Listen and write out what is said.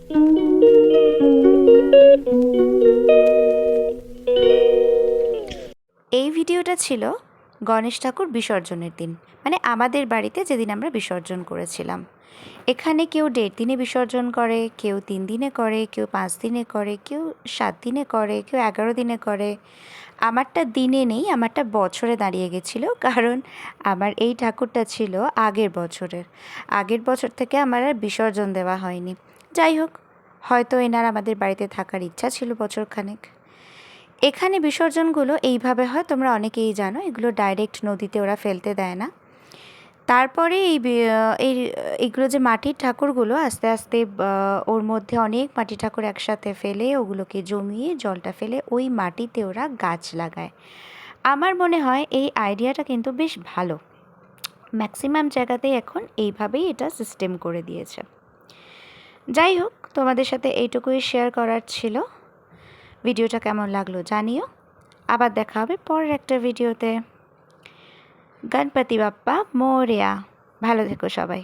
এই ভিডিওটা ছিল গণেশ ঠাকুর বিসর্জনের দিন, মানে আমাদের বাড়িতে যেদিন আমরা বিসর্জন করেছিলাম। এখানে কেউ 1.5 দিনে বিসর্জন করে, কেউ 3 দিনে করে, কেউ 5 দিনে করে, কেউ 7 দিনে করে, কেউ 11 দিনে করে। আমারটা দিনে নেই, আমারটা বছরে দাঁড়িয়ে গেছিলো, কারণ আমার এই ঠাকুরটা ছিল আগের বছর থেকে আমার আর বিসর্জন দেওয়া হয়নি। যাই হোক, হয়তো এনার আমাদের বাড়িতে থাকার ইচ্ছা ছিল বছরখানেক। এখানে বিসর্জনগুলো এইভাবে হয়, তোমরা অনেকেই জানো। এগুলো ডাইরেক্ট নদীতে ওরা ফেলতে দেয় না। তারপরে এইগুলো যে মাটির ঠাকুরগুলো আস্তে আস্তে ওর মধ্যে অনেক মাটি ঠাকুর একসাথে ফেলে ওগুলোকে জমিয়ে জলটা ফেলে ওই মাটিতে ওরা গাছ লাগায়। আমার মনে হয় এই আইডিয়াটা কিন্তু বেশ ভালো। ম্যাক্সিমাম জায়গাতেই এখন এইভাবেই এটা সিস্টেম করে দিয়েছে। যাই হোক, তোমাদের সাথে এইটুকুই শেয়ার করার ছিল। ভিডিওটা কেমন লাগলো জানিও। আবার দেখা হবে পরের একটা ভিডিওতে। গণপতি বাপ্পা মোরয়া। ভালো থেকো সবাই।